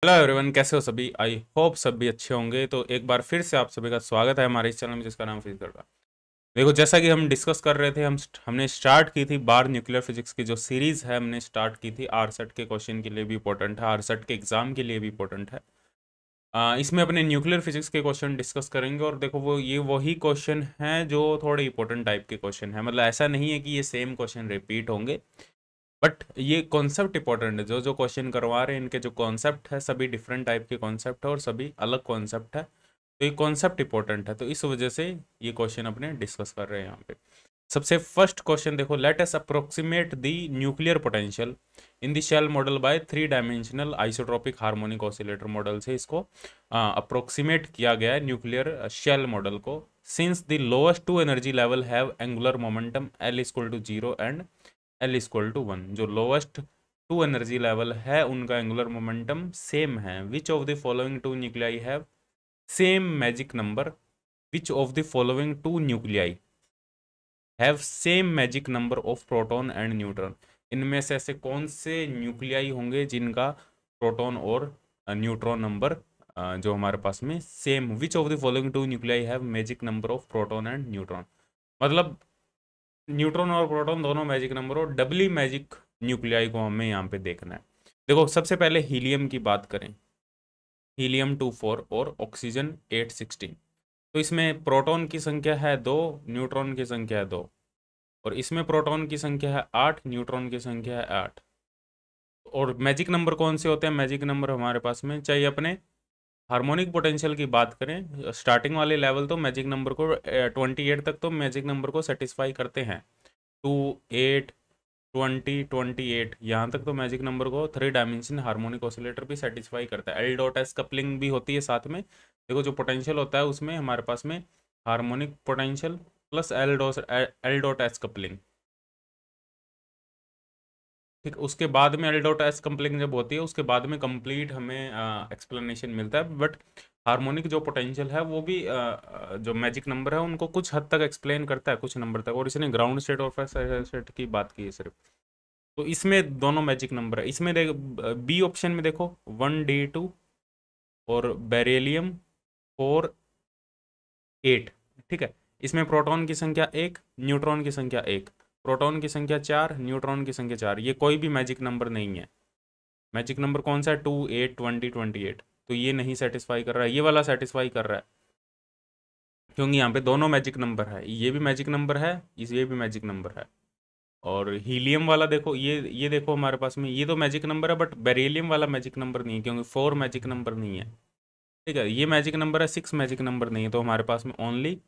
Hello everyone, कैसे हो सभी। आई होप सभी अच्छे होंगे। तो एक बार फिर से आप सभी का स्वागत है हमारे इस चैनल में जिसका नाम फिजिक्स का। देखो, जैसा कि हम डिस्कस कर रहे थे, हमने स्टार्ट की थी बार न्यूक्लियर फिजिक्स की जो सीरीज़ है, हमने स्टार्ट की थी। आरसेट के क्वेश्चन के लिए भी इंपॉर्टेंट है, आरसेट के एग्जाम के लिए भी इंपॉर्टेंट है। इसमें अपने न्यूक्लियर फिजिक्स के क्वेश्चन डिस्कस करेंगे। और देखो, ये वही क्वेश्चन हैं जो थोड़े इंपॉर्टेंट टाइप के क्वेश्चन हैं। मतलब ऐसा नहीं है कि ये सेम क्वेश्चन रिपीट होंगे, बट ये कॉन्सेप्ट इंपॉर्टेंट है। जो जो क्वेश्चन करवा रहे हैं, इनके जो कॉन्सेप्ट है सभी डिफरेंट टाइप के कॉन्सेप्ट है और सभी अलग कॉन्सेप्ट है। तो ये कॉन्सेप्ट इंपॉर्टेंट है, तो इस वजह से ये क्वेश्चन अपने डिस्कस कर रहे हैं यहाँ पे। सबसे फर्स्ट क्वेश्चन देखो, let us approximate the nuclear potential in the shell model by three dimensional isotropic harmonic oscillator model से इसको अप्रोक्सीमेट किया गया है न्यूक्लियर शेल मॉडल को। Since the lowest two energy level have angular momentum L equal to 0 and L equal to 1। जो lowest two energy level है उनका angular momentum same है। Which of the following two nuclei have same magic number. Which of the following two nuclei have same magic number of proton and neutron. इनमें से ऐसे कौन से nuclei होंगे जिनका प्रोटॉन और न्यूट्रॉन नंबर जो हमारे पास में same. Which of the following two nuclei have magic number of proton and neutron. मतलब न्यूट्रॉन और प्रोटॉन दोनों मैजिक नंबर और डबली मैजिक न्यूक्लियाई को हमें यहाँ पे देखना है। देखो, सबसे पहले हीलियम की बात करें, हीलियम 24 और ऑक्सीजन 816। तो इसमें प्रोटॉन की संख्या है 2, न्यूट्रॉन की संख्या है 2। और इसमें प्रोटॉन की संख्या है 8, न्यूट्रॉन की संख्या है 8। और मैजिक नंबर कौन से होते हैं? मैजिक नंबर हमारे पास में चाहिए अपने हार्मोनिक पोटेंशियल की बात करें, स्टार्टिंग वाले लेवल तो मैजिक नंबर को 28 तक तो मैजिक नंबर को सेटिस्फाई करते हैं। 2, 8, 20, 28 यहाँ तक तो मैजिक नंबर को थ्री डायमेंशन हार्मोनिक ऑसिलेटर भी सेटिस्फाई करता है। एल डॉट एस कपलिंग भी होती है साथ में। देखो, जो पोटेंशियल होता है उसमें हमारे पास में harmonic potential plus L dot S coupling. ठीक, उसके बाद में एल डॉट एस कपलिंग जब होती है उसके बाद में कंप्लीट हमें एक्सप्लेनेशन मिलता है। बट हार्मोनिक जो पोटेंशियल है वो भी जो मैजिक नंबर है उनको कुछ हद तक एक्सप्लेन करता है, कुछ नंबर तक। और इसने ग्राउंड स्टेट और फर्स्ट स्टेट की बात की है सिर्फ। तो इसमें दोनों मैजिक नंबर है। इसमें बी ऑप्शन में देखो 1D2 और बेरिलियम 4, 8। ठीक है, इसमें प्रोटॉन की संख्या 1, न्यूट्रॉन की संख्या 1। प्रोटॉन की संख्या 4, न्यूट्रॉन की संख्या 4। ये कोई भी मैजिक नंबर नहीं है। मैजिक नंबर कौन सा है? 2, 8, 20, 28। तो ये नहीं सेटिस्फाई कर रहा है, ये वाला सेटिस्फाई कर रहा है, क्योंकि यहाँ पे दोनों मैजिक नंबर है। ये भी मैजिक नंबर है, ये भी मैजिक नंबर है। और हीलियम वाला देखो, ये देखो हमारे पास में ये तो मैजिक नंबर है, बट बेरिलियम वाला मैजिक नंबर नहीं है, क्योंकि 4 मैजिक नंबर नहीं है। ठीक है, ये मैजिक नंबर है, 6 मैजिक नंबर नहीं है। तो हमारे पास में ओनली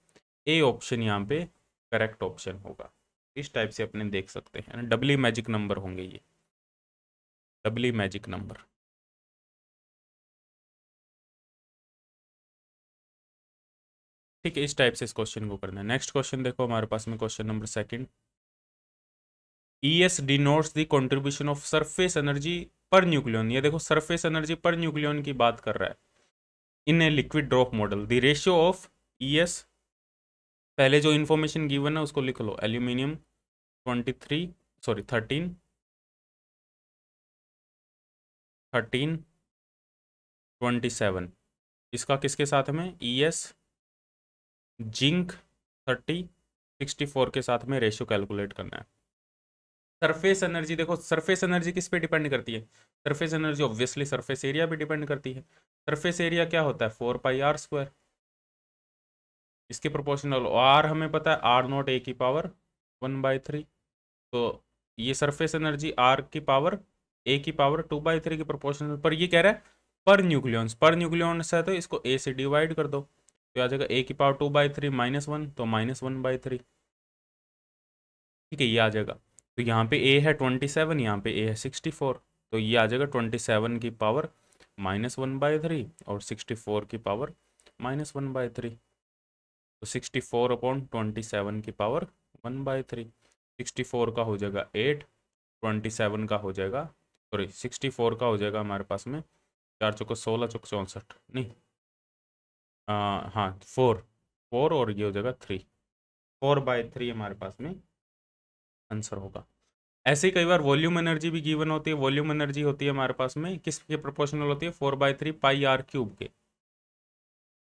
ए ऑप्शन यहाँ पे करेक्ट ऑप्शन होगा। इस टाइप से अपने देख सकते हैं, डबली मैजिक नंबर होंगे ये, डबली मैजिक नंबर। ठीक है, इस टाइप से इस क्वेश्चन को करना है। नेक्स्ट क्वेश्चन देखो हमारे पास में, question number second. ES denotes the contribution of surface energy per nucleon. ये देखो, सरफेस एनर्जी पर न्यूक्लियन की बात कर रहा है in a liquid drop model. The ratio of ES, पहले जो इन्फॉर्मेशन गिवन है उसको लिख लो। Aluminium 23, sorry 13, 13, 27। इसका किसके साथ में? ES जिंक 30, 64 के साथ में रेशियो कैलकुलेट करना है। सरफेस एनर्जी देखो, सरफेस एनर्जी किस पे डिपेंड करती है? Surface energy obviously surface area पे डिपेंड करती है। सरफेस एरिया क्या होता है? 4πr²। इसके प्रोपोर्शनल आर हमें पता है, R0 A⁻1/3। तो ये सरफेस एनर्जी आर की पावर A⁻2/3 की प्रोपोर्शनल। पर ये कह रहा है पर न्यूक्लियंस, पर न्यूक्लियंस है तो इसको ए से डिवाइड कर दो, तो आ जाएगा A⁻2/3 -1, तो -1/3। ठीक है, ये आ जाएगा। तो यहाँ पे ए है 27, यहाँ पे ए है 64, तो ये आ जाएगा 27 की पावर -1/3 और 64 की पावर -1/3। तो 64/27 की पावर 1/3। 64 का हो जाएगा 8, 27 का हो जाएगा, सॉरी 64 का हो जाएगा हमारे पास में 4 चौको 16, चौक 64, नहीं हाँ 4, 4 और ये हो जाएगा 3। 4/3 हमारे पास में आंसर होगा। ऐसे ही कई बार वॉल्यूम एनर्जी भी गिवन होती है। वॉल्यूम एनर्जी होती है हमारे पास में किसके प्रोपोर्शनल होती है, 4/3 पाई आर क्यूब के।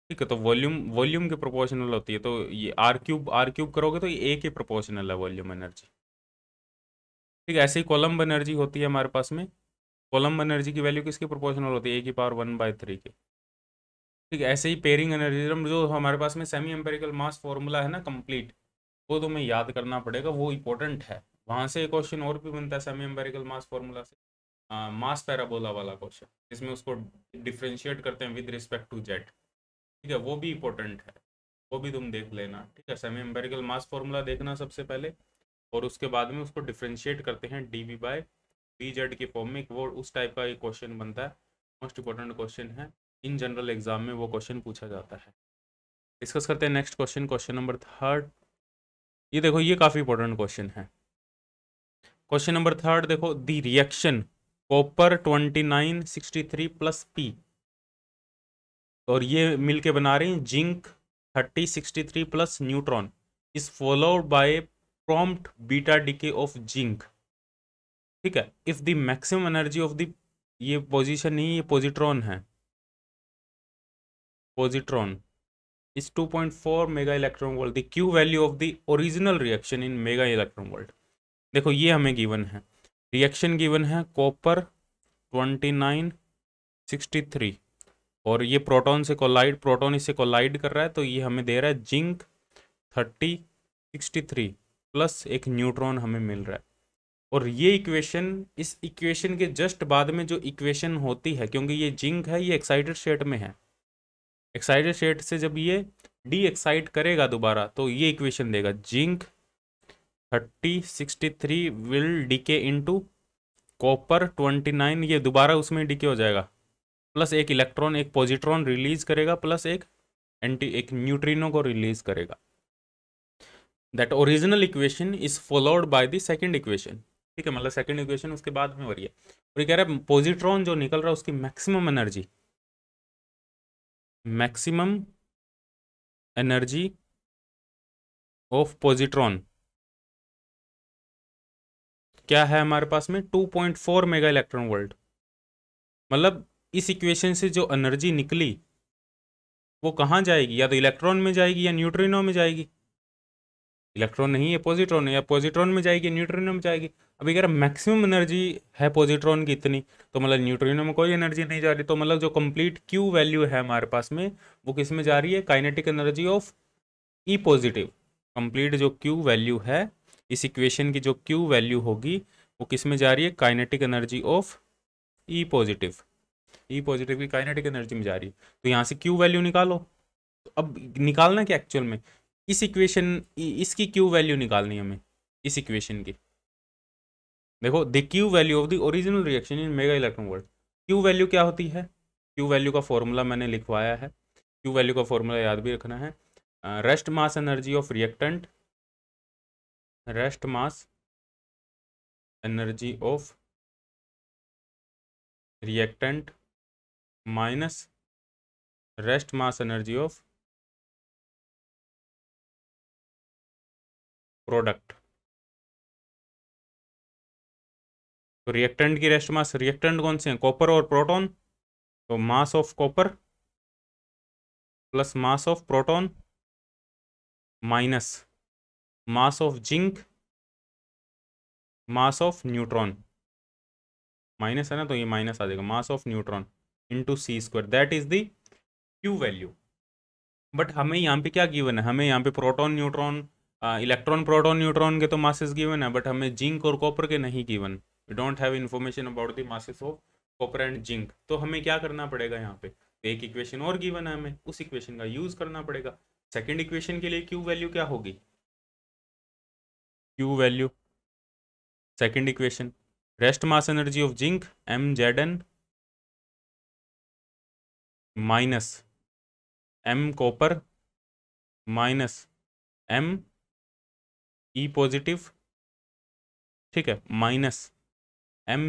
ठीक है, तो वॉल्यूम वॉल्यूम के प्रोपोर्शनल होती है, तो ये आर क्यूब करोगे तो ये ए के प्रोपोर्शनल है वॉल्यूम एनर्जी। ठीक है, ऐसे ही कोलम्ब एनर्जी होती है हमारे पास में। कोलम्ब एनर्जी की वैल्यू किसके प्रोपोर्शनल होती है, ए की पावर 1/3 के। ठीक है, ऐसे ही पेयरिंग एनर्जी जो हमारे पास में सेमी एम्पिरिकल मास फॉर्मूला है ना कंप्लीट, वो तुम्हें याद करना पड़ेगा, वो इंपॉर्टेंट है। वहां से एक क्वेश्चन और भी बनता है सेमी एम्पिरिकल मास फॉर्मूला से, मास पैराबोला वाला क्वेश्चन, जिसमें उसको डिफ्रेंशिएट करते हैं विद रिस्पेक्ट टू जेड। ठीक है, वो भी इंपॉर्टेंट है, वो भी तुम देख लेना। ठीक है, सेमी एम्पिरिकल मास फॉर्मूला देखना सबसे पहले, और उसके बाद में उसको डिफ्रेंशिएट करते हैं D V by D Z के फॉर्म में, वो उस टाइप का एक क्वेश्चन बनता है। मोस्ट इंपॉर्टेंट क्वेश्चन है, इन जनरल एग्जाम में वो क्वेश्चन पूछा जाता है। डिस्कस करते हैं नेक्स्ट क्वेश्चन, क्वेश्चन नंबर 3। ये देखो, ये काफ़ी इंपॉर्टेंट क्वेश्चन है। क्वेश्चन नंबर 3 देखो, the reaction copper 2963 plus P, और ये मिलके बना रहे हैं zinc 3063 plus neutron, is followed by prompt beta decay of zinc. ठीक है, if the maximum energy of the, ये पोजीशन नहीं, ये पॉजिट्रॉन है, positron is 2.4 mega electron volt, the Q value of the original reaction in mega electron volt. देखो ये हमें given है, रिएक्शन गिवन है कॉपर 2963, और ये प्रोटॉन से कोलाइड, प्रोटॉन इससे कोलाइड कर रहा है, तो ये हमें दे रहा है जिंक 3063 प्लस एक न्यूट्रॉन हमें मिल रहा है। और ये इक्वेशन, इस इक्वेशन के जस्ट बाद में जो इक्वेशन होती है, क्योंकि ये जिंक है, ये एक्साइटेड स्टेट में है, एक्साइटेड स्टेट से जब ये डी एक्साइट करेगा दोबारा, तो ये इक्वेशन देगा zinc 3063 will decay into copper 29, ये दोबारा उसमें डीके हो जाएगा, प्लस एक इलेक्ट्रॉन, एक पॉजिट्रॉन रिलीज करेगा, प्लस एक न्यूट्रिनो को रिलीज करेगा। That original equation is followed by the second equation. ठीक है, मतलब सेकंड इक्वेशन उसके बाद में हो रही है, और ये कह रहा है पॉजिट्रॉन जो निकल रहा है उसकी maximum energy, maximum energy of positron क्या है हमारे पास में, 2.4 मेगा इलेक्ट्रॉन वोल्ट। मतलब इस इक्वेशन से जो एनर्जी निकली वो कहाँ जाएगी, या तो इलेक्ट्रॉन में जाएगी या न्यूट्रिनो में जाएगी। इलेक्ट्रॉन नहीं है, पॉजिट्रॉन है, या पॉजिट्रॉन में जाएगी न्यूट्रिनो में जाएगी। अभी अगर मैक्सिमम एनर्जी है पॉजिट्रॉन की इतनी, तो मतलब न्यूट्रिनो में कोई एनर्जी नहीं जा रही, तो मतलब जो कंप्लीट क्यू वैल्यू है हमारे पास में, वो किस में जा रही है, kinetic energy of E positive. Complete जो क्यू वैल्यू है इस इक्वेशन की, जो क्यू वैल्यू होगी वो किस में जा रही है, kinetic energy of E positive. E positive की काइनेटिक एनर्जी में जा रही है, तो यहाँ से क्यू वैल्यू निकालो। तो अब निकालना क्या एक्चुअल में, इस इक्वेशन, इसकी क्यू वैल्यू निकालनी है हमें, इस इक्वेशन की। देखो, the Q value of the original reaction in mega electron volt. Q value क्या होती है, क्यू वैल्यू का फॉर्मूला मैंने लिखवाया है, क्यू वैल्यू का फॉर्मूला याद भी रखना है। Rest mass energy of reactant, rest mass energy of reactant minus rest mass energy of product. तो रिएक्टेंट की रेस्ट मास, रिएक्टेंट कौन से हैं, कॉपर और प्रोटॉन, तो mass of copper plus mass of proton minus mass of zinc, mass of neutron, minus है ना, तो ये माइनस आ जाएगा, mass of neutron into C square, that is the Q value. But हमें यहाँ पे क्या गिवन है, हमें यहाँ पे proton neutron, electron proton neutron के तो मासेस गिवन है, बट हमें जिंक और कॉपर के नहीं given. We don't have information about the masses of copper and zinc. तो हमें क्या करना पड़ेगा यहाँ पे, तो एक इक्वेशन और गिवन है, हमें उस इक्वेशन का यूज करना पड़ेगा। सेकेंड इक्वेशन के लिए क्यू वैल्यू क्या होगी, Q value second equation, rest mass energy of zinc mZn minus m copper minus m E positive, ठीक है, minus m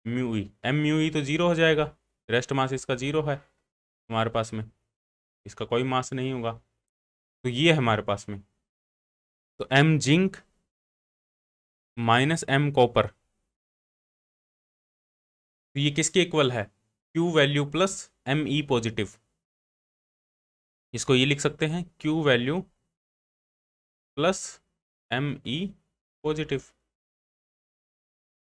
mu E, m mu E तो जीरो हो जाएगा, रेस्ट मास इसका जीरो है हमारे पास में, इसका कोई मास नहीं होगा, तो ये है हमारे पास में। तो m zinc minus M copper, तो ये किसके इक्वल है, Q value plus M E positive. इसको ये लिख सकते हैं Q value plus M E positive.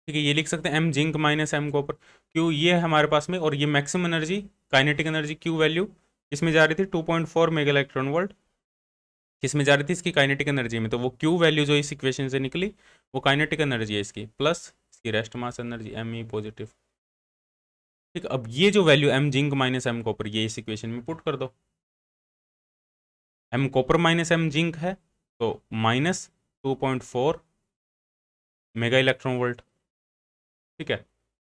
ठीक है, ये लिख सकते हैं M zinc minus M copper. Q ये है हमारे पास में, और ये maximum energy, kinetic energy Q value किसमें जा रही थी, 2.4 मेगा इलेक्ट्रॉन वोल्ट, किसमें जा रही थी, इसकी काइनेटिक एनर्जी में। तो वो क्यू वैल्यू जो इस इक्वेशन से निकली वो काइनेटिक एनर्जी है इसकी, प्लस इसकी rest mass energy M E positive. ठीक, अब ये जो value M zinc minus M copper ये इस इक्वेशन में पुट कर दो। M copper minus M zinc है तो माइनस 2.4 मेगा इलेक्ट्रॉन वोल्ट। ठीक है,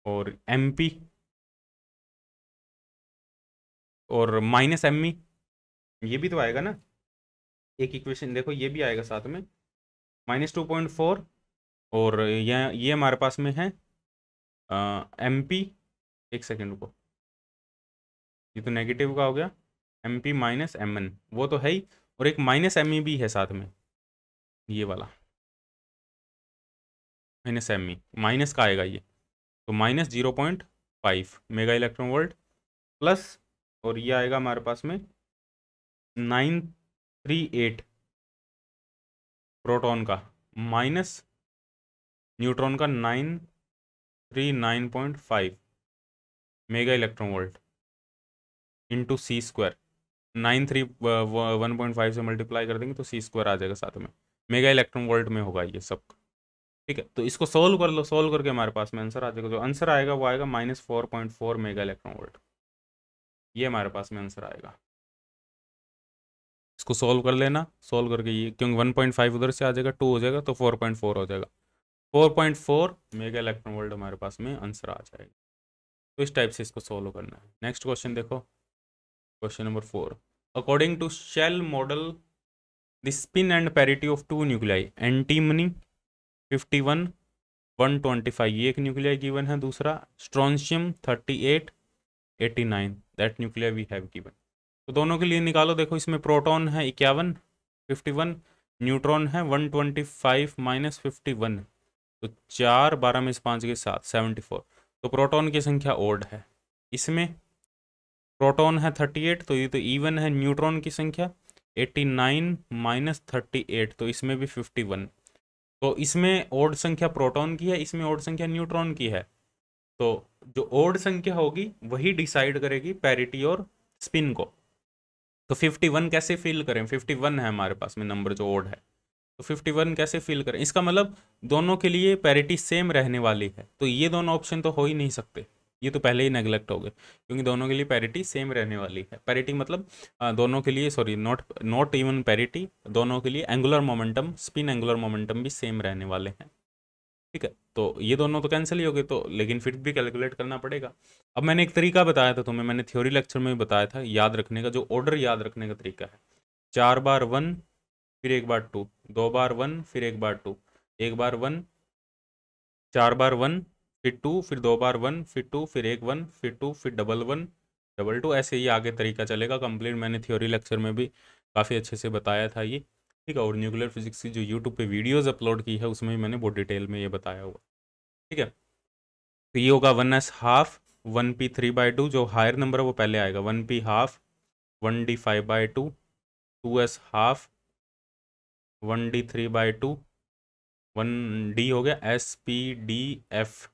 और एम पी और माइनस एम ई, ये भी तो आएगा ना, एक इक्वेशन देखो ये भी आएगा साथ में, -2.4, और ये हमारे पास में है एम पी, एक सेकेंड रुको, ये तो नेगेटिव का हो गया, M P minus M N वो तो है ही, और एक माइनस एम ई भी है साथ में, ये वाला माइनस एम ई, माइनस का आएगा ये, तो -0.5 मेगा इलेक्ट्रॉन वोल्ट प्लस, और ये आएगा हमारे पास में 938 प्रोटॉन का, माइनस न्यूट्रॉन का 939.5 mega electron volt into C square, 1.5 से मल्टीप्लाई कर देंगे तो सी स्क्वायर आ जाएगा साथ में, मेगा इलेक्ट्रॉन वोल्ट में होगा ये सब। ठीक है, तो इसको सोल्व कर लो, सोल्व करके हमारे पास में आंसर आ जाएगा, जो आंसर आएगा वो आएगा -4.4 मेगा इलेक्ट्रॉन वोल्ट, ये हमारे पास में आंसर आएगा। इसको सोल्व कर लेना, सोल्व करके ये क्योंकि 1.5 उधर से आ जाएगा, 2 हो जाएगा तो 4.4 हो जाएगा, 4.4 मेगा इलेक्ट्रॉन वोल्ट हमारे पास में आंसर आ जाएगा। तो इस टाइप से इसको सोल्व करना है। नेक्स्ट क्वेश्चन देखो, question number 4, according to shell model the spin and parity of two nuclei antimony 51 125, ये एक न्यूक्लियाई गिवन है, दूसरा strontium 38 89, that nuclei we have given. तो दोनों के लिए निकालो, देखो इसमें प्रोटॉन है 51 51, न्यूट्रॉन है 125 -51, तो 4 12 में से 5 के 7 74, तो प्रोटॉन की संख्या ओड है। इसमें प्रोटॉन है 38 तो ये तो इवन है, न्यूट्रॉन की संख्या 89 -38 तो इसमें भी 51, तो इसमें ओड संख्या प्रोटॉन की है, इसमें ओड संख्या न्यूट्रॉन की है, तो जो ओड संख्या होगी वही डिसाइड करेगी पैरिटी और स्पिन को। तो 51 कैसे फिल करें, 51 है हमारे पास में नंबर जो ओड है, तो 51 कैसे फिल करें, इसका मतलब दोनों के लिए पैरिटी सेम रहने वाली है, तो ये दोनों ऑप्शन तो हो ही नहीं सकते, ये तो पहले ही नेग्लेक्ट हो गए, क्योंकि दोनों के लिए पैरिटी सेम रहने वाली है। पैरिटी मतलब दोनों के लिए, sorry not not even parity, दोनों के लिए angular momentum, spin angular momentum भी सेम रहने वाले हैं। ठीक है, तो ये दोनों तो कैंसिल ही हो गए, तो लेकिन फिर भी कैलकुलेट करना पड़ेगा। अब मैंने एक तरीका बताया था तुम्हें, मैंने थ्योरी लेक्चर में भी बताया था, याद रखने का, जो ऑर्डर याद रखने का तरीका है, 4 बार 1 फिर 1 बार 2, 2 बार 1 फिर 1 बार 2, 1 बार 1, 4 बार 1 फिर 2, फिर 2 बार 1 फिर 2, फिर 1 1 फिर 2, फिर डबल 1 डबल 2, ऐसे ही आगे तरीका चलेगा कंप्लीट। मैंने थ्योरी लेक्चर में भी काफ़ी अच्छे से बताया था ये। ठीक है, और न्यूक्लियर फिजिक्स की जो यूट्यूब पे वीडियोज़ अपलोड की है उसमें भी मैंने बहुत डिटेल में ये बताया हुआ। ठीक है, तो ये होगा 1s½ 1p3/2, जो हायर नंबर है वो पहले आएगा, 1p½ 1d5/2, 2s½ 1d3/2, 1d हो गया spdf,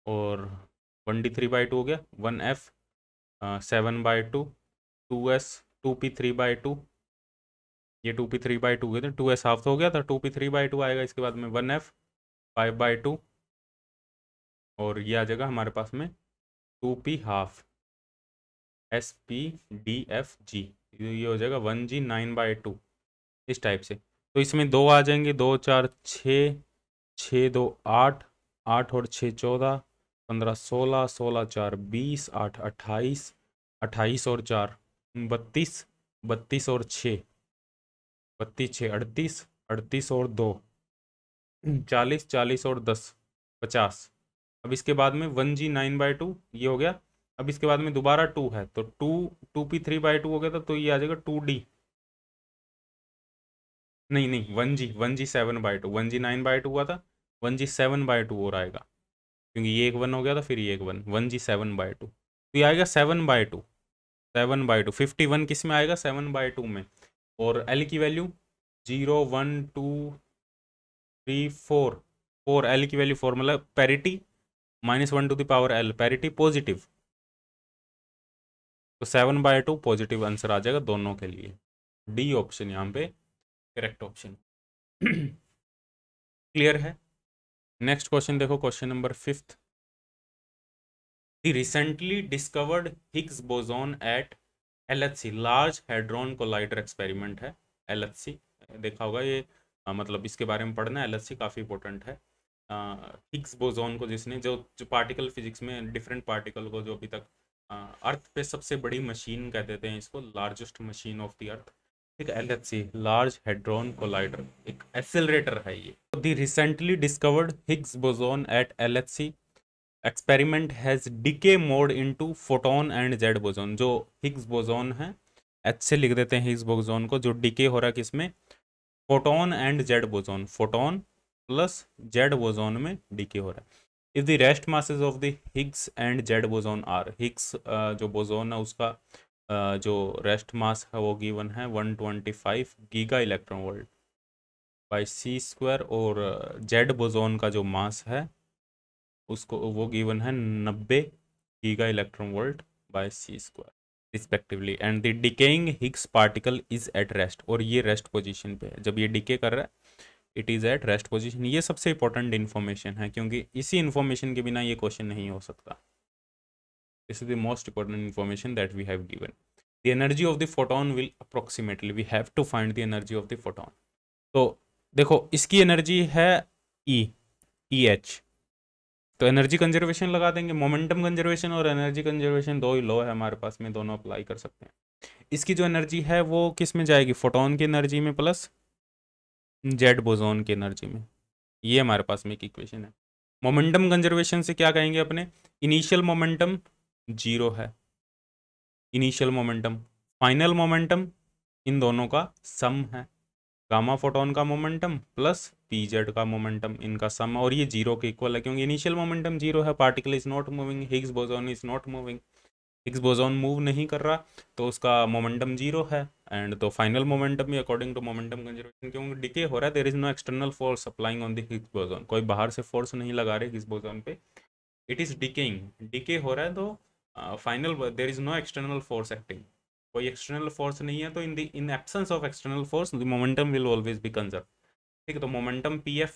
और 1d3/2 हो गया 1f 7/2, 2s 2p3/2, ये 2p3/2 गए थे, 2s½ तो हो गया था, 2p3/2 आएगा, इसके बाद में 1f 5/2, और ये आ जाएगा हमारे पास में 2p½ spdfg, ये हो जाएगा 1g 9/2, इस टाइप से। तो इसमें 2 आ जाएंगे, 2 4 6, 6 2 8, 8 और 6 14, 15 16, 16 4 20, 8 28, 28 और 4 32, 32 और 6 32 6 38, 38 और 2 40, 40 और 10 50। अब इसके बाद में 1g 9/2 ये हो गया। अब इसके बाद में दोबारा 2 है, तो 2p3/2 हो गया था, तो ये आ जाएगा 2d, नहीं नहीं 1g 7/2, 1g 9/2 हुआ था, 1g7/2 और आएगा, क्योंकि ये एक 1 हो गया था, फिर ये एक 1, 1g7/2, तो ये आएगा 7/2, 7/2। 51 किस में आएगा? 7/2 में। और एल की वैल्यू 0 1 2 3 4, 4 एल की वैल्यू 4, मतलब पैरिटी -1 पैरिटी पॉजिटिव, तो 7/2 पॉजिटिव आंसर आ जाएगा दोनों के लिए। डी ऑप्शन यहाँ पे करेक्ट ऑप्शन। क्लियर है? नेक्स्ट क्वेश्चन देखो, question number 5th। The recently discovered Higgs boson at LHC, large hadron collider experiment है। LHC देखा होगा ये, मतलब इसके बारे में पढ़ना है। LHC काफ़ी इंपॉर्टेंट है। हिग्स बोसोन को जिसने जो पार्टिकल फिजिक्स में डिफरेंट पार्टिकल को जो अभी तक अर्थ पे सबसे बड़ी मशीन कह देते हैं इसको, largest machine of the earth, ठीक है। LHC, लार्ज हैड्रॉन कोलाइडर, एक एक्सेलरेटर है ये। The recently discovered Higgs boson at LHC experiment has decay mode into photon and Z boson. जो हिग्स बोसोन है, एच से लिख देते हैं हिग्स बोसोन को, जो डीके हो रहा है किसमें? Photon and Z boson, photon plus Z boson में डीके हो रहा है। If the rest masses of the Higgs and Z boson are, Higgs जो बोसोन है उसका जो रेस्ट मास है वो गिवन है 125 giga electron volt by c², और जेड बोसोन का जो मास है उसको वो गिवन है 90 giga electron volt by c² respectively, and the decaying Higgs particle is at rest, और ये रेस्ट पोजीशन पे है। जब ये डिके कर रहा है, it is at rest position. ये सबसे इंपॉर्टेंट इन्फॉर्मेशन है, क्योंकि इसी इन्फॉर्मेशन के बिना ये क्वेश्चन नहीं हो सकता। This is the most important information that we have given. The energy of the photon will approximately, we have to find the energy of the photon. तो देखो इसकी एनर्जी है EH, तो एनर्जी कंजर्वेशन लगा देंगे। मोमेंटम कंजर्वेशन और energy conservation दो ही law है हमारे पास में, दोनों अप्लाई कर सकते हैं। इसकी जो एनर्जी है वो किस में जाएगी? फोटोन की एनर्जी में प्लस जेड बोसोन की एनर्जी में। ये हमारे पास में एक इक्वेशन है। मोमेंटम कंजर्वेशन से क्या कहेंगे अपने? इनिशियल मोमेंटम 0 है, इनिशियल मोमेंटम, फाइनल मोमेंटम इन दोनों का सम है, गामा फोटोन का मोमेंटम प्लस pz का मोमेंटम, इनका सम, और ये 0 के इक्वल है, क्योंकि इनिशियल मोमेंटम 0 है, particle is not moving, Higgs boson is not moving, Higgs boson move नहीं कर रहा, तो उसका मोमेंटम 0 है। एंड तो फाइनल मोमेंटम भी अकॉर्डिंग टू मोमेंटम कंजर्वेशन, क्योंकि डिके हो रहा है, there is no external force applying on the Higgs boson, कोई बाहर से फोर्स नहीं लगा रहे हिग्स बोसोन पे, इट इज डिकेइंग, डिके हो रहा है, तो final there is no external force acting, कोई एक्सटर्नल फोर्स नहीं है, तो in absence of external force the momentum will always be conserve, ठीक है। तो momentum PF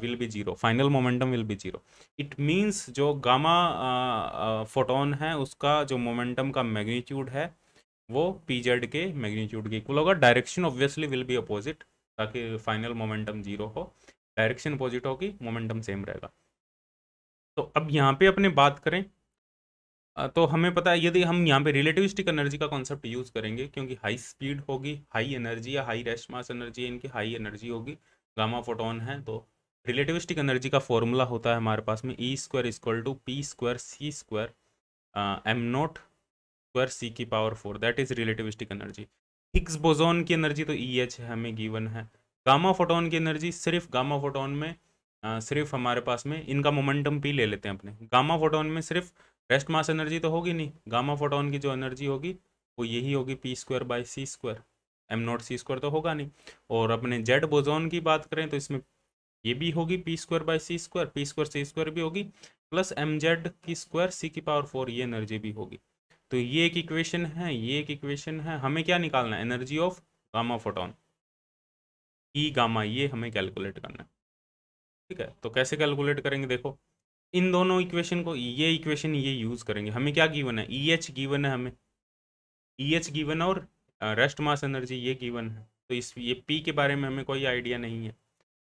will be 0, final momentum will be 0। It means जो गामा फोटोन है उसका जो मोमेंटम का मैग्नीट्यूड है वो PZ के मैग्नीट्यूड के इक्वल होगा। Direction obviously will be opposite, ताकि फाइनल मोमेंटम 0 हो, डायरेक्शन अपोजिट होगी, मोमेंटम सेम रहेगा। तो अब यहाँ पे अपने बात करें, तो हमें पता है यदि हम यहाँ पे रिलेटिविस्टिक एनर्जी का कॉन्सेप्ट यूज करेंगे, क्योंकि हाई स्पीड होगी, हाई एनर्जी या हाई रेस्ट मास एनर्जी, इनकी हाई एनर्जी होगी, गामा फोटोन है, तो रिलेटिविस्टिक एनर्जी का फॉर्मूला होता है हमारे पास में E² = P² C² m0² C⁴, that is relativistic energy. Higgs boson की एनर्जी तो EH है, हमें गिवन है। गामा फोटोन की एनर्जी, सिर्फ गामा फोटोन में सिर्फ हमारे पास में इनका मोमेंटम P ले लेते हैं अपने, गामा फोटोन में सिर्फ रेस्ट मास एनर्जी तो होगी नहीं, गामा फोटोन की जो एनर्जी होगी वो यही होगी P² / C², m0 C² तो होगा नहीं। और अपने जेड बोसोन की बात करें तो इसमें ये भी होगी P² / C², P² C² भी होगी, प्लस mz² C⁴, ये एनर्जी भी होगी। तो ये एक इक्वेशन है, ये एक इक्वेशन है। हमें क्या निकालना है? Energy of gamma photon, E gamma, ये हमें कैलकुलेट करना है, ठीक है। तो कैसे कैलकुलेट करेंगे? देखो इन दोनों इक्वेशन को, ये इक्वेशन ये यूज करेंगे। हमें क्या गिवन है? EH गिवन है हमें, EH गिवन है, और रेस्ट मास एनर्जी ये गिवन है। तो इस ये P के बारे में हमें कोई आइडिया नहीं है,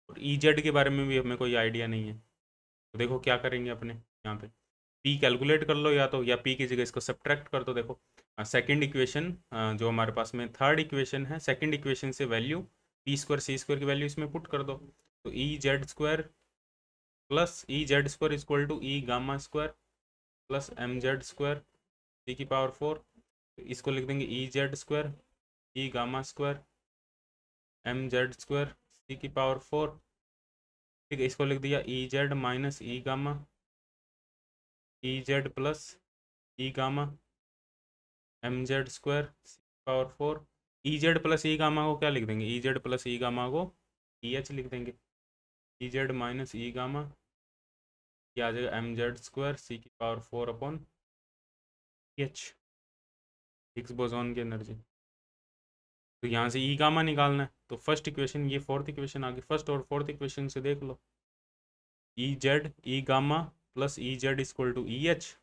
और EZ के बारे में भी हमें कोई आइडिया नहीं है। तो देखो क्या करेंगे अपने यहाँ पे, P कैलकुलेट कर लो, या तो या P की जगह इसको सब्ट्रैक्ट कर दो। देखो सेकंड इक्वेशन जो हमारे पास में थर्ड इक्वेशन है, सेकंड इक्वेशन से वैल्यू P² C² की वैल्यू इसमें पुट कर दो, तो EZ² plus EZ² = E गामा² plus mz² C⁴, इसको लिख देंगे EZ² E गामा² mz² C⁴, ठीक है, इसको लिख दिया E Z minus E gamma, E Z plus E gamma M Z square power 4। E Z plus E gamma को क्या लिख देंगे, E Z plus E gamma को ई एच लिख देंगे। E Z minus E gamma, ये आ जाएगा एम जेड स्क्वायर सी की power 4 upon H, Higgs boson की एनर्जी। तो यहाँ से ई गामा निकालना है, तो फर्स्ट इक्वेशन, ये फोर्थ इक्वेशन आ गई, फर्स्ट और फोर्थ इक्वेशन से देख लो, E Z E gamma plus E Z equal to E H,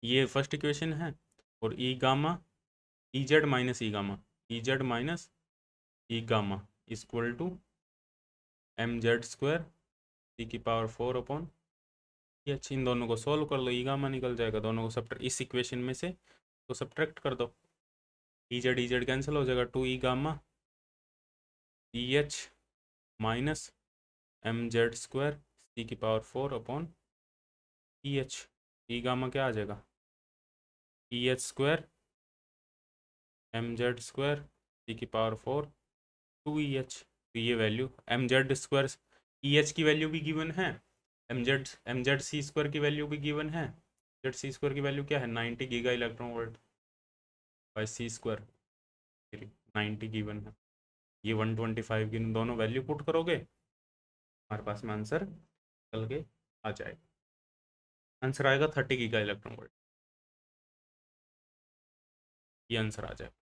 ये फर्स्ट इक्वेशन है। और E gamma, E Z minus E gamma, E Z minus E gamma equal to M Z square C की power 4 upon ये एच। इन दोनों को solve कर लो, ई गामा निकल जाएगा, दोनों को सब्ट्रैक्ट, इस इक्वेशन में से तो सब्ट्रैक्ट कर दो, ई जेड कैंसिल हो जाएगा, 2 E gamma E H minus M Z square C की power 4 upon E H. E gamma क्या आ जाएगा, E H square M Z square C की पावर 4 2 ई एच। तो ये value M Z square E H की value भी given है, एम जेड सी स्क्वायर की वैल्यू भी गिवन है। जेड सी स्क्वायर की वैल्यू क्या है, 90 giga electron volt by C square, 90 given है। ये 125 की दोनों वैल्यू पुट करोगे, हमारे पास में आंसर निकल के आ जाएगा। आंसर आएगा 30 गीगा इलेक्ट्रॉन वोल्ट, ये आंसर आ जाएगा।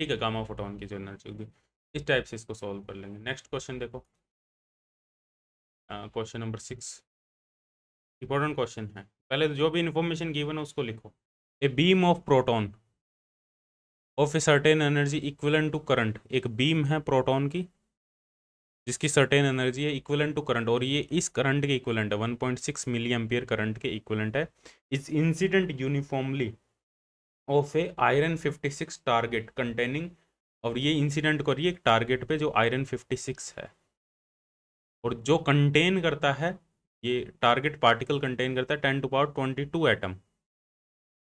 ठीक है, गामा फोटोन की जो एनर्जी होगी, इस टाइप से इसको सॉल्व कर लेंगे। नेक्स्ट क्वेश्चन देखो, क्वेश्चन नंबर 6, इंपॉर्टेंट क्वेश्चन है। पहले तो जो भी इंफॉर्मेशन गिवन है उसको लिखो। A beam of proton of a certain energy equivalent to current, एक बीम है प्रोटॉन की जिसकी सर्टेन एनर्जी है इक्विवेलेंट टू करंट, और ये इस करंट के इक्विवेलेंट है, 1.6 मिली एम्पियर करंट के इक्विवेलेंट है। इस incident uniformly of a iron 56 target containing, और ये इंसिडेंट कर रही है एक टारगेट पे जो आयरन 56 है, और जो कंटेन करता है, ये टारगेट पार्टिकल कंटेन करता है 10 टू पावर 22 एटम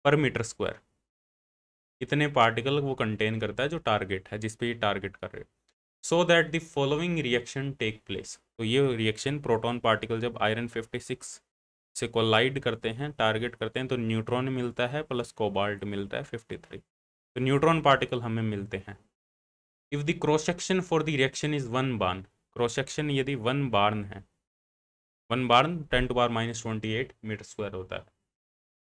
पर मीटर स्क्वायर। इतने पार्टिकल वो कंटेन करता है जो टारगेट है, जिस पे ये टारगेट कर रहे हैं। So that the following reaction take place, तो ये रिएक्शन प्रोटॉन पार्टिकल जब आयरन 56 से कोलाइड करते हैं, टारगेट करते हैं, तो न्यूट्रॉन मिलता है प्लस कोबाल्ट मिलता है 53, तो न्यूट्रॉन पार्टिकल हमें मिलते हैं। If the cross section for the reaction is 1 barn, cross section यदि 1 बार्न है, 1 बार्न 10 टू पावर -28 मीटर स्क्वायर होता है,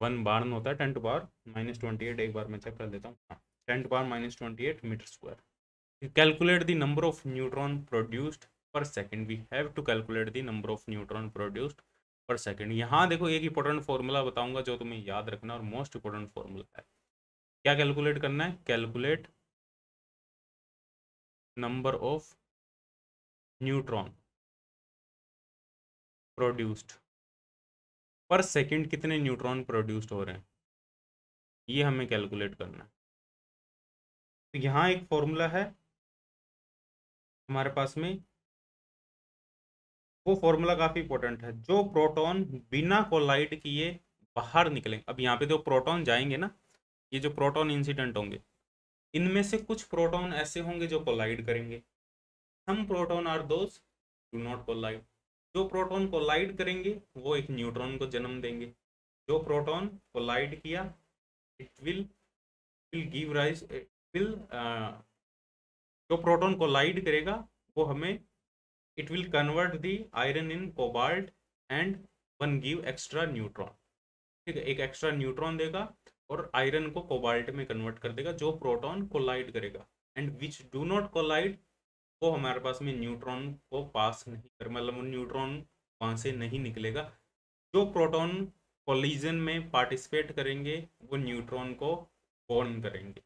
1 बार्न होता है 10 टू पावर -28, एक बार मैं चेक कर लेता हूँ, 10 to power -28 metre square. Calculate the number of neutron produced per second, we have to calculate the number of neutron produced per second. यहाँ देखो एक इंपॉर्टेंट फॉर्मूला बताऊंगा जो तुम्हें याद रखना, और मोस्ट इंपॉर्टेंट फॉर्मूला है। क्या कैलकुलेट करना है, calculate number of neutron produced per second, कितने न्यूट्रॉन प्रोड्यूस्ड हो रहे हैं, ये हमें कैलकुलेट करना है। तो यहाँ एक फॉर्मूला है हमारे पास में, वो फॉर्मूला काफी इंपॉर्टेंट है। जो प्रोटॉन बिना कोलाइड किए बाहर निकलेंगे, अब यहाँ पे जो प्रोटॉन जाएंगे ना, ये जो प्रोटॉन इंसिडेंट होंगे, इनमें से कुछ प्रोटॉन ऐसे होंगे जो कोलाइड करेंगे, some proton are those do not collide. जो प्रोटॉन कोलाइड करेंगे वो एक न्यूट्रॉन को जन्म देंगे। जो प्रोटॉन कोलाइड किया, it will give rise, will जो प्रोटॉन कोलाइड करेगा वो हमें, it will convert the iron in cobalt and one give extra neutron. ठीक है, एक एक्स्ट्रा न्यूट्रॉन देगा और आयरन को कोबाल्ट में कन्वर्ट कर देगा, जो प्रोटॉन कोलाइड करेगा। And which do not collide, वो हमारे पास में न्यूट्रॉन को पास नहीं कर, मतलब न्यूट्रॉन वहाँ से नहीं निकलेगा। जो प्रोटॉन कोलिजन में पार्टिसिपेट करेंगे वो न्यूट्रॉन को बॉर्न करेंगे,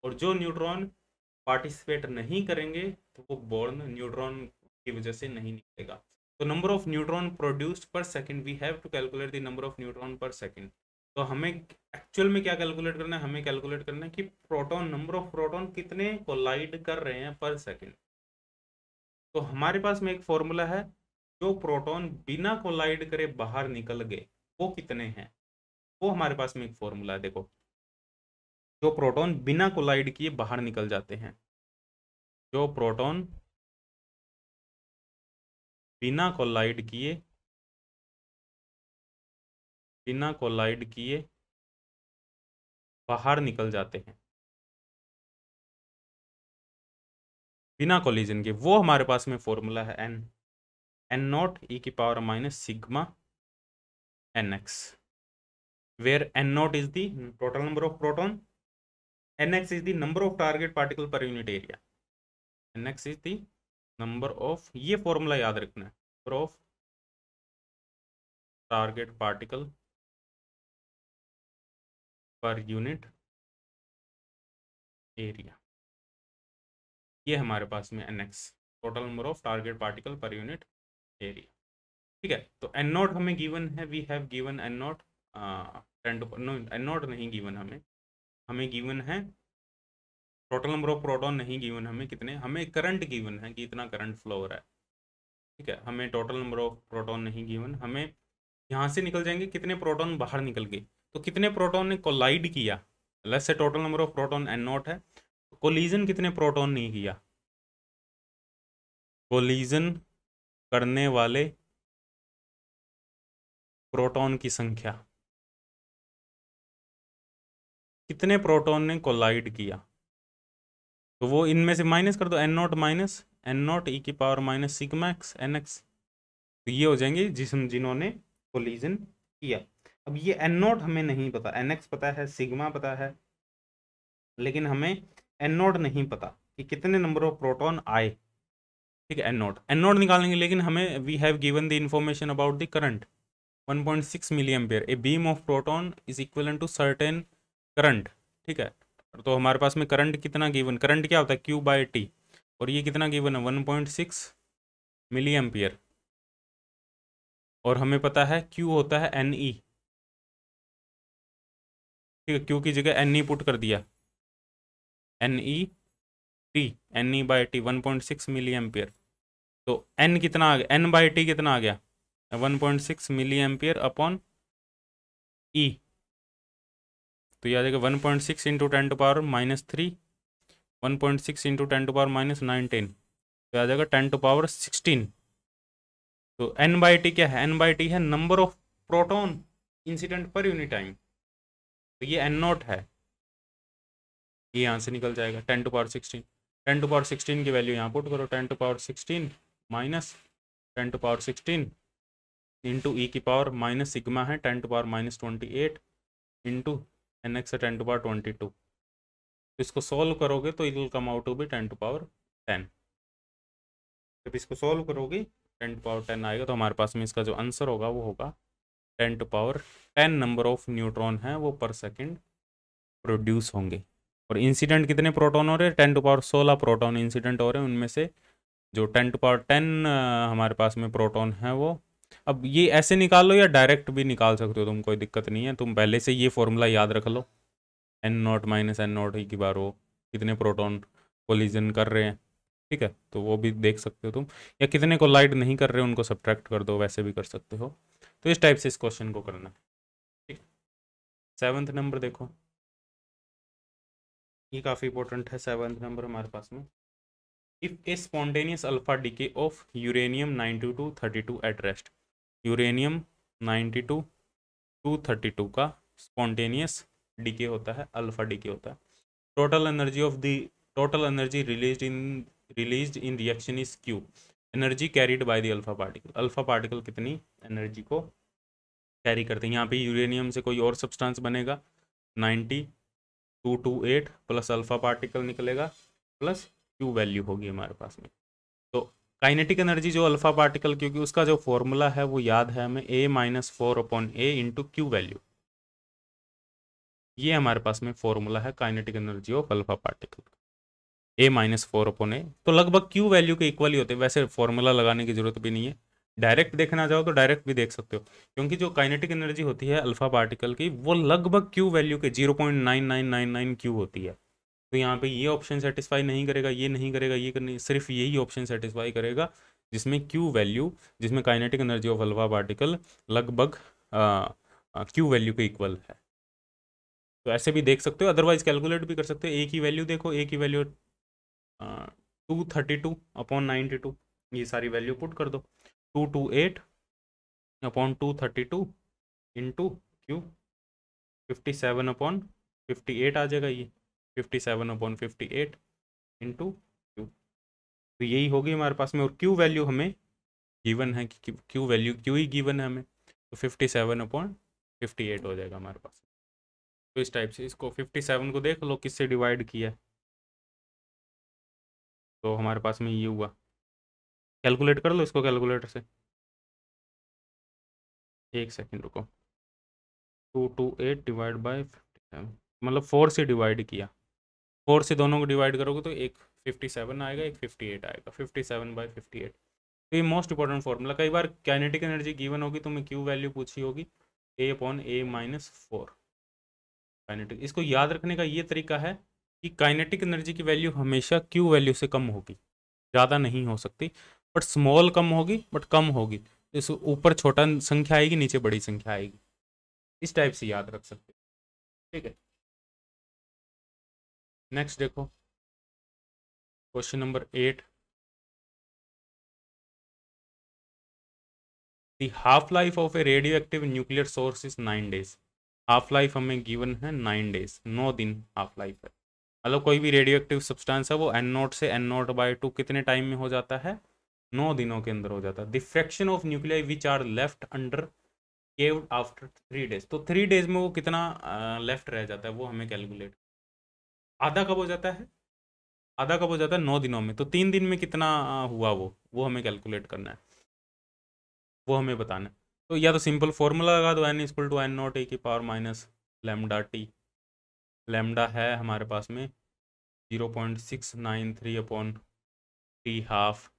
और जो न्यूट्रॉन पार्टिसिपेट नहीं करेंगे तो वो बॉर्न न्यूट्रॉन की वजह से नहीं निकलेगा। तो number of neutron produced per second, we have to calculate the number of neutron per second. तो हमें एक्चुअल में क्या कैलकुलेट करना है, हमें कैलकुलेट करना है कि प्रोटॉन, नंबर ऑफ प्रोटॉन कितने कोलाइड कर रहे हैं पर सेकंड। तो हमारे पास में एक फॉर्मूला है, जो प्रोटॉन बिना कोलाइड करे बाहर निकल गए वो कितने हैं, वो हमारे पास में एक फॉर्मूला है। देखो, जो प्रोटॉन बिना कोलाइड किए बाहर निकल जाते हैं, जो प्रोटॉन बिना कोलाइड किए बाहर निकल जाते हैं, बिना कोलिजन के। वो हमारे पास में फॉर्मूला है एन नॉट ई की power minus sigma N X, where N naught is the total number of proton, N X is the number of target particle per unit area, N X is the number of, ये formula याद रखना है, number of target particle per unit area, ये हमारे पास में N X, total number of target particle per unit area. ठीक है, तो एन नॉट हमें गिवन है, we have given N naught 10 to, no N naught नहीं गिवन हमें गिवन है टोटल नंबर ऑफ प्रोटॉन, नहीं गिवन हमें कितने, हमें करंट गिवन है कि इतना करंट फ्लो हो रहा है। ठीक है, हमें टोटल नंबर ऑफ प्रोटॉन नहीं गिवन, हमें यहाँ से निकल जाएंगे कितने प्रोटॉन बाहर निकल गए, तो कितने प्रोटॉन ने कोलाइड किया, let's say total number of proton N naught है, कोलिजन कितने प्रोटॉन नहीं किया, कोलिजन करने वाले प्रोटॉन की संख्या, कितने प्रोटॉन ने कोलाइड किया, तो वो इनमें से माइनस कर दो, N naught minus N naught E की power minus sigma X N X, तो ये हो जाएंगे जिन्होंने कोलिजन किया। अब ये एन नॉट हमें नहीं पता, एन एक्स पता है, सिग्मा पता है, लेकिन हमें एन नॉट नहीं पता कि कितने नंबर ऑफ प्रोटॉन आए। ठीक है, एन नॉट निकालेंगे, लेकिन हमें we have given the information about the current 1.6 milli ampere, a beam of proton is equal to certain current. ठीक है, तो हमारे पास में करंट कितना गिवन, करंट क्या होता है Q बाई टी, और ये कितना गिवन है 1.6 मिली एम्पियर, और हमें पता है Q होता है NE। ठीक है, Q की जगह NE पुट कर दिया, NE T, NE by T 1.6 milli ampere, तो N कितना आ गया, N बाई टी कितना आ गया 1.6 मिली एम्पियर अपॉन E, तो यह आ जाएगा 1.6 into 10 to power minus 3, 1.6 into 10 to power minus 19, तो आ जाएगा 10 टू पावर 16। तो N बाई टी क्या है, N बाई टी है number of proton incident per unit time, तो ये N नॉट है, ये यहाँ से निकल जाएगा 10 टू पावर 16, 10 टू पावर 16 की वैल्यू यहाँ पुट करो, 10 to power 16 minus 10 to power 16 into E की पावर माइनस सिग्मा है 10 to power minus 28 into N X है 10 टू पावर 22, तो इसको सॉल्व करोगे तो it will come out to be 10 to power 10। जब इसको सॉल्व करोगे 10 टू पावर 10 आएगा, तो हमारे पास में इसका जो आंसर होगा वो होगा 10 to power 10 number of neutron है वो पर सेकेंड प्रोड्यूस होंगे। और इंसिडेंट कितने प्रोटॉन हो रहे हैं, 10 टू पावर 16 प्रोटॉन इंसिडेंट हो रहे हैं, उनमें से जो 10 टू पावर 10 हमारे पास में प्रोटॉन है वो, अब ये ऐसे निकाल लो या डायरेक्ट भी निकाल सकते हो तुम, कोई दिक्कत नहीं है, तुम पहले से ये फॉर्मूला याद रख लो, N naught minus N naught E की बार वो कितने प्रोटॉन कोलिजन कर रहे हैं। ठीक है, तो वो भी देख सकते हो तुम, या कितने को लाइट नहीं कर रहे हो उनको सब्ट्रैक्ट कर दो, वैसे भी कर सकते हो। तो इस टाइप से इस क्वेश्चन को करना है। ठीक, 7th नंबर देखो, ये काफ़ी इंपॉर्टेंट है 7th नंबर हमारे पास में। If A spontaneous alpha decay of uranium 92-32 at rest, uranium 92-232 का स्पॉन्टेनियस डिके होता है, अल्फा डिके होता है, total energy released in reaction is Q, energy carried by the alpha particle, alpha particle कितनी energy को कैरी करते हैं। यहाँ पे यूरेनियम से कोई और सब्सटेंस बनेगा 9228 प्लस अल्फा पार्टिकल निकलेगा प्लस Q वैल्यू होगी हमारे पास में। तो काइनेटिक एनर्जी जो अल्फा पार्टिकल, क्योंकि उसका जो फॉर्मूला है वो याद है हमें, A-4/A इंटू Q वैल्यू, ये हमारे पास में फॉर्मूला है kinetic energy of alpha particle, A-4/A, तो लगभग Q वैल्यू के इक्वल ही होते हैं, वैसे फॉर्मूला लगाने की जरूरत भी नहीं है, डायरेक्ट देखना चाहो तो डायरेक्ट भी देख सकते हो, क्योंकि जो काइनेटिक एनर्जी होती है अल्फा पार्टिकल की वो लगभग Q वैल्यू के 0.9999 Q होती है। तो यहाँ पे ये ऑप्शन सेटिस्फाई नहीं करेगा, ये नहीं करेगा, ये करनी, सिर्फ यही ऑप्शन सेटिस्फाई करेगा जिसमें Q वैल्यू, जिसमें kinetic energy of alpha particle लगभग Q वैल्यू के इक्वल है। तो ऐसे भी देख सकते हो, अदरवाइज कैलकुलेट भी कर सकते हो। ए की वैल्यू देखो, ए की वैल्यू 232/92, ये सारी वैल्यू पुट कर दो, 228 अपॉन 232 इंटू क्यू 57 अपॉन 58 आ जाएगा ये 57 अपॉन 58 इंटू क्यू। तो यही होगी हमारे पास में, और क्यू वैल्यू हमें गिवन है कि क्यू वैल्यू क्यू ही गिवन है हमें, तो 57 अपॉन 58 हो जाएगा हमारे पास। तो इस टाइप से इसको 57 को देख लो किससे डिवाइड किया है, तो हमारे पास में ये हुआ। कैलकुलेट कर लो इसको कैलकुलेटर से, एक सेकेंड रुको। 228 डिवाइड बाई 57, मतलब 4 से डिवाइड किया, 4 से दोनों को डिवाइड करोगे तो एक 57 आएगा, एक 58 आएगा, 57/58। तो ये मोस्ट इंपॉर्टेंट फॉर्मूला, कई बार काइनेटिक एनर्जी गिवन होगी तो मैं क्यू वैल्यू पूछी होगी A/A-4 काइनेटिक। इसको याद रखने का ये तरीका है कि काइनेटिक एनर्जी की वैल्यू हमेशा क्यू वैल्यू से कम होगी, ज़्यादा नहीं हो सकती, बट स्मॉल कम होगी, बट कम होगी। इस ऊपर छोटा संख्या आएगी, नीचे बड़ी संख्या आएगी, इस टाइप से याद रख सकते, ठीक है। नेक्स्ट देखो question number 8, the half life of A radio active nuclear source is 9 days। Half life हमें गिवन है 9 days, 9 दिन हाफ लाइफ है। मतलब कोई भी रेडियो एक्टिव सब्सटेंस है वो N0 से N0/2 कितने टाइम में हो जाता है, 9 दिनों के अंदर हो जाता है। The fraction of nuclei which are left undecayed after 3 days, तो 3 days में वो कितना लेफ्ट रह जाता है वो हमें कैलकुलेट। आधा कब हो जाता है, आधा कब हो जाता है 9 दिनों में, तो 3 दिन में कितना हुआ वो हमें कैलकुलेट करना है, वो हमें बताना है। तो या तो सिंपल फॉर्मूला लगा दो, n=N0 e⁻ लैम्डा है हमारे पास में 0.693 अपॉन टी हाफ,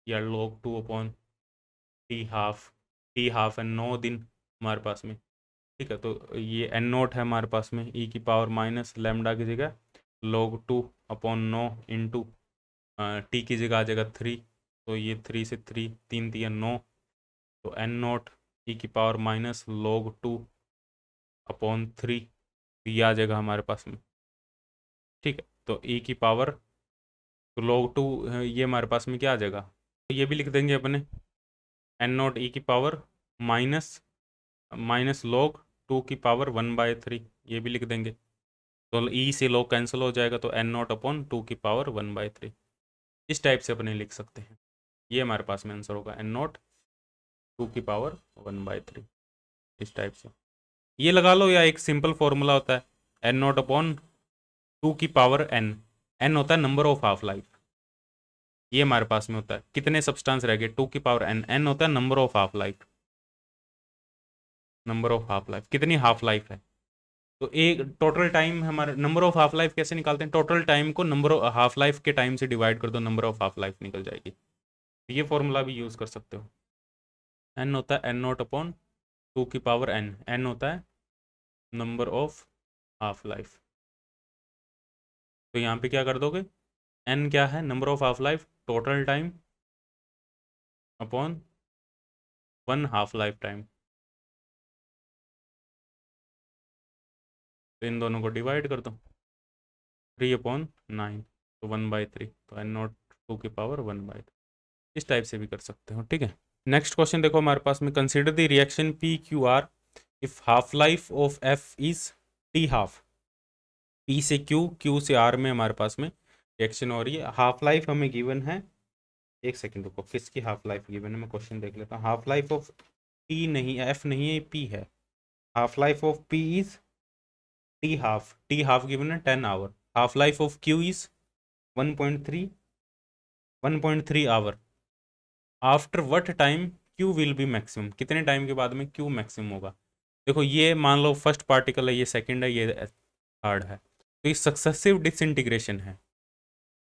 या log 2 अपॉन टी हाफ है 9 दिन हमारे पास में, ठीक है। तो ये N0 है हमारे पास में e⁻ की जगह log 2 अपॉन 9 इंटू टी की जगह आ जाएगा 3, तो ये 3 से 3 3 3 9, तो N0 e⁻log 2 अपॉन 3 ये आ जाएगा हमारे पास में, ठीक है। तो e की पावर, तो log 2 ये हमारे पास में क्या आ जाएगा, तो ये भी लिख देंगे अपने N0 e⁻ माइनस log 2 की पावर 1/3, ये भी लिख देंगे। तो e से log कैंसिल हो जाएगा, तो N0 अपॉन 2 की पावर 1/3, इस टाइप से अपने लिख सकते हैं। ये हमारे पास में आंसर होगा N0 2 की पावर 1/3, इस टाइप से ये लगा लो। या एक सिंपल फॉर्मूला होता है N0 अपॉन 2 की पावर n होता है नंबर ऑफ हाफ लाइफ, ये हमारे पास में होता है कितने सब्सटेंस रह गए 2 की पावर n होता है number of half life, number of half life कितनी हाफ लाइफ है। तो एक टोटल टाइम हमारे नंबर ऑफ हाफ लाइफ कैसे निकालते हैं, टोटल टाइम को नंबर ऑफ हाफ लाइफ के टाइम से डिवाइड कर दो, नंबर ऑफ हाफ लाइफ निकल जाएगी। ये फॉर्मूला भी यूज़ कर सकते हो। n होता है N0 अपॉन 2 की पावर n होता है नंबर ऑफ हाफ लाइफ। तो यहाँ पे क्या कर दोगे, n क्या है, number of half life total time upon 1 half life time, तो इन दोनों को डिवाइड कर दो 3/9, तो 1/3, तो N0 2 की पावर 1/3, इस टाइप से भी कर सकते हो, ठीक है। नेक्स्ट क्वेश्चन देखो हमारे पास में, consider the reaction PQR if half life of F is T half. P से Q से R में हमारे पास में रिएक्शन हो रही है, हाफ लाइफ हमें गिवन है, एक सेकेंड रुको, किसकी हाफ लाइफ गिवन है मैं क्वेश्चन देख लेता हूँ। हाफ लाइफ ऑफ T नहीं, F नहीं है, P है। Half life of P is T half given है 10 hour, half life of Q is 1.3 hour. After what time Q will be maximum, कितने टाइम के बाद में Q मैक्सिमम होगा। देखो ये मान लो फर्स्ट पार्टिकल है, ये सेकंड है, ये थर्ड है, तो ये सक्सेसिव डिसइंटीग्रेशन है।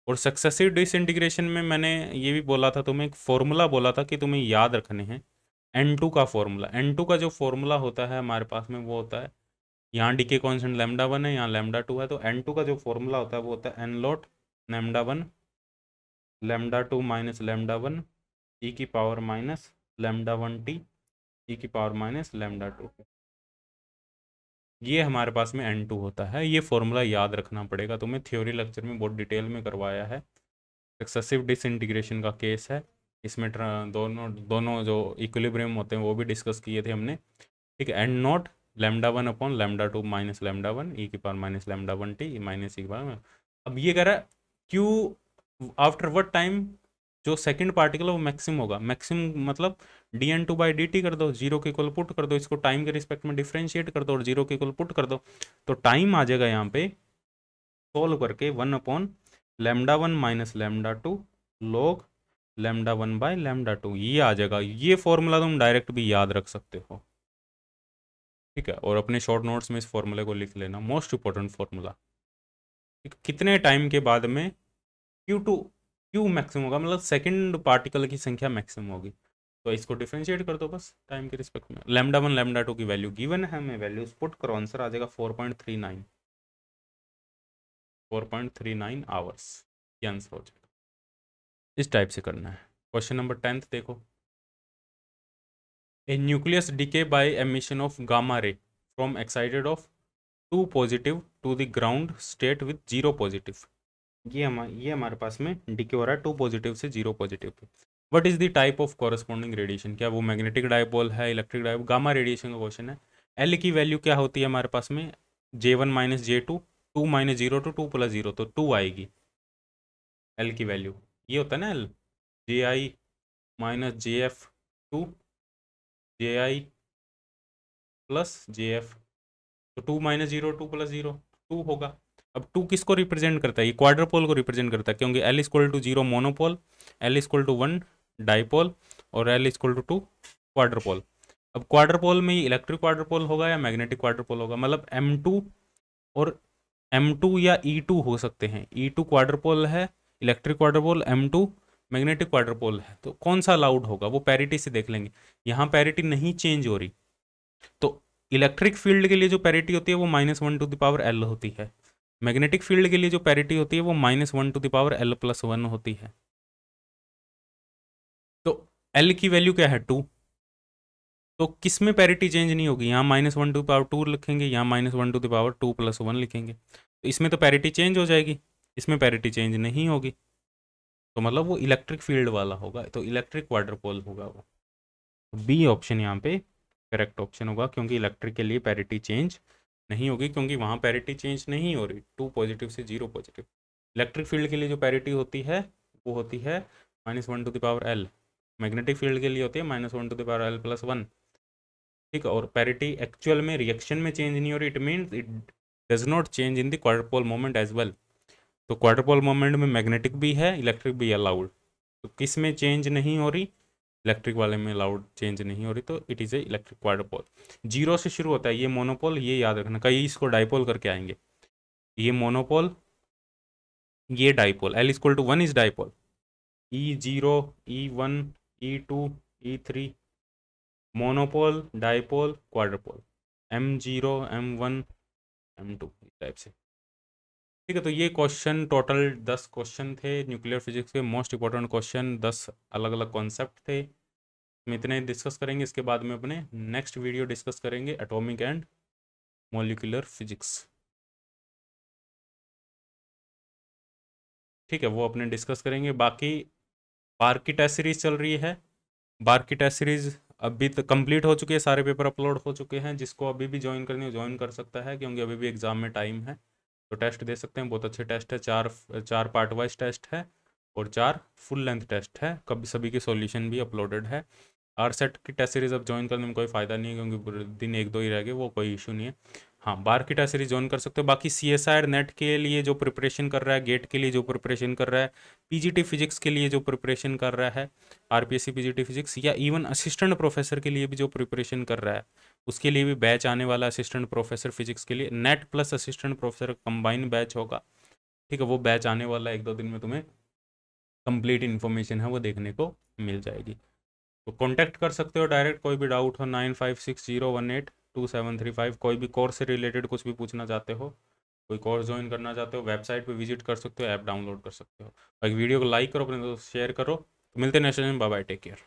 और सक्सेसिव डिसइंटीग्रेशन में मैंने ये भी बोला था तुम्हें, एक फॉर्मूला बोला था कि तुम्हें याद रखने हैं N2 का फॉर्मूला। N2 का जो फॉर्मूला होता है हमारे पास में वो होता है, यहाँ डीके कॉन्स्टेंट λ1 है, यहाँ λ2 है, तो N2 का जो फॉर्मूला होता है वो होता है n लॉट λ1 λ2 माइनस λ1 e की पावर माइनस λ1t e की पावर माइनस λ2। ये हमारे पास में N2 होता है, ये फॉर्मूला याद रखना पड़ेगा तुम्हें, थ्योरी लेक्चर में बहुत डिटेल में करवाया है। सक्सेसिव डिसइंटीग्रेशन का केस है, इसमें दोनों दोनों जो इक्विलिब्रियम होते हैं वो भी डिस्कस किए थे हमने, ठीक है। एंड नोट λ1 अपॉन λ2 माइनस λ1 ई की पावर माइनस λ1 टी माइनस ई की पावर। अब ये कह रहा है क्यू आफ्टर व्हाट टाइम जो सेकंड पार्टिकल है वो मैक्सिमम होगा। मैक्सिमम मतलब dn2/dt कर दो, जीरो के इक्वल पुट कर दो, इसको टाइम के रिस्पेक्ट में डिफ्रेंशिएट कर दो और जीरो के इक्वल पुट कर दो, तो टाइम आ जाएगा यहाँ पे सोल्व करके 1/λ1 माइनस λ2 log λ1/λ2 ये आ जाएगा। ये फॉर्मूला तुम डायरेक्ट भी याद रख सकते हो, ठीक है, और अपने शॉर्ट नोट्स में इस फॉर्मूले को लिख लेना, मोस्ट इंपॉर्टेंट फॉर्मूला। कितने टाइम के बाद में क्यू मैक्सिमम होगा, मतलब सेकंड पार्टिकल की संख्या मैक्सिमम होगी, तो इसको डिफरेंशिएट कर दो बस टाइम के रिस्पेक्ट में। λ1 λ2 की वैल्यू गिवन है, हमें वैल्यूज पुट करो, आंसर आ जाएगा 4.39 आवर्स, ये आंसर हो जाएगा। इस टाइप से करना है। क्वेश्चन नंबर 10 देखो, a nucleus decay by emission of gamma ray from excited of 2 positive to the ground state with 0 positive. ये हमारे पास में डिके हो रहा है 2 पॉजिटिव से 0 positive pay. What is the type of corresponding radiation, क्या वो मैग्नेटिक डायपोल है, इलेक्ट्रिक डायपोल, गामा रेडिएशन का क्वेश्चन है। एल की वैल्यू क्या होती है हमारे पास में, J1 minus J2, 2 minus 0 to 2 plus 0, तो 2 आएगी एल की वैल्यू। ये होता है ना L, JI minus JF2 JI plus JF, तो 2 माइनस 0 2 प्लस 0 2 होगा। अब 2 किसको रिप्रेजेंट करता है, ये क्वाड्रपोल को रिप्रेजेंट करता है, क्योंकि L equal to 0 monopole, L equal to 1 dipole और L इक्वल टू 2 क्वाड्रपोल। अब क्वाड्रपोल में इलेक्ट्रिक क्वाड्रपोल होगा या मैग्नेटिक क्वाड्रपोल होगा, मतलब M2 और M2 या E2 हो सकते हैं। E2 क्वाड्रपोल है इलेक्ट्रिक क्वाड्रपोल, M2 मैग्नेटिक क्वाड्रपोल है, तो कौन सा अलाउड होगा वो पैरिटी से देख लेंगे। यहाँ पैरिटी नहीं चेंज हो रही, तो इलेक्ट्रिक फील्ड के लिए जो पैरिटी होती है वो -1/L होती है, मैग्नेटिक फील्ड के लिए जो पैरिटी होती है वो -1/L+1 होती है। तो L की वैल्यू क्या है 2, तो किस में पैरिटी चेंज नहीं होगी, यहाँ -1/2 लिखेंगे, यहाँ -1/2+1 लिखेंगे, तो इसमें तो पैरिटी चेंज हो जाएगी, इसमें पैरिटी चेंज नहीं होगी, तो मतलब वो इलेक्ट्रिक फील्ड वाला होगा, तो इलेक्ट्रिक क्वाड्रपोल होगा वो। बी ऑप्शन यहाँ पे करेक्ट ऑप्शन होगा, क्योंकि इलेक्ट्रिक के लिए पैरिटी चेंज नहीं होगी, क्योंकि वहाँ पैरिटी चेंज नहीं हो रही 2 पॉजिटिव से 0 पॉजिटिव। इलेक्ट्रिक फील्ड के लिए जो पैरिटी होती है वो होती है -1/L, मैग्नेटिक फील्ड के लिए होती है -1/L+1, ठीक है। और पैरिटी एक्चुअल में रिएक्शन में चेंज नहीं हो रही, it means it does not change in the quadrupole moment as well. तो क्वाड्रपोल मोमेंट में मैग्नेटिक भी है इलेक्ट्रिक भी अलाउड, तो किस में चेंज नहीं हो रही, इलेक्ट्रिक वाले में अलाउड चेंज नहीं हो रही, तो इट इज़ ए इलेक्ट्रिक क्वाड्रपोल। 0 से शुरू होता है, ये मोनोपोल, ये याद रखना, कई इसको डाइपोल करके आएंगे, ये मोनोपोल ये dipole, L=1 is dipole, E0 E1 E2 E3 monopole dipole quadrupole, M0 M1 M2 इस टाइप से, ठीक है। तो ये क्वेश्चन टोटल 10 क्वेश्चन थे न्यूक्लियर फिजिक्स के, मोस्ट इंपॉर्टेंट क्वेश्चन, 10 अलग अलग कॉन्सेप्ट थे, हम इतने डिस्कस करेंगे। इसके बाद में अपने नेक्स्ट वीडियो डिस्कस करेंगे एटॉमिक एंड मॉलिक्यूलर फिजिक्स, ठीक है, वो अपने डिस्कस करेंगे। बाकी बार की टेस्ट सीरीज चल रही है, बार की टेस्ट सीरीज अभी तक कंप्लीट हो चुकी है, सारे पेपर अपलोड हो चुके हैं, जिसको अभी भी ज्वाइन करनी हो ज्वाइन कर सकता है, क्योंकि अभी भी एग्जाम में टाइम है, तो टेस्ट दे सकते हैं, बहुत अच्छे टेस्ट है, चार पार्ट वाइज टेस्ट है और 4 फुल लेंथ टेस्ट है, कभी सभी के सॉल्यूशन भी अपलोडेड है। RSET की टेस्ट सीरीज अब ज्वाइन करने में कोई फ़ायदा नहीं है, क्योंकि पूरे दिन 1-2 ही रह गए, वो कोई इशू नहीं है। हाँ, बार की टेस्ट सीरीज ज्वाइन कर सकते हो। बाकी CSIR नेट के लिए जो प्रिपरेशन कर रहा है, गेट के लिए जो प्रिपरेशन कर रहा है, PGT फिजिक्स के लिए जो प्रिपरेशन कर रहा है, RPSC PGT फिजिक्स, या इवन असिस्टेंट प्रोफेसर के लिए भी जो प्रिपरेशन कर रहा है, उसके लिए भी बैच आने वाला, असिस्टेंट प्रोफेसर फिजिक्स के लिए net plus assistant professor combine batch होगा, ठीक है, वो बैच आने वाला 1-2 दिन में, तुम्हें कंप्लीट इन्फॉर्मेशन है वो देखने को मिल जाएगी। तो कांटेक्ट कर सकते हो डायरेक्ट, कोई भी डाउट हो 9560182735, कोई भी कोर्स से रिलेटेड कुछ भी पूछना चाहते हो, कोई कोर्स ज्वाइन करना चाहते हो, वेबसाइट पे विजिट कर सकते हो, ऐप डाउनलोड कर सकते हो, और वीडियो को लाइक करो, अपने दोस्त शेयर करो। तो मिलते हैं next time, bye bye, take care.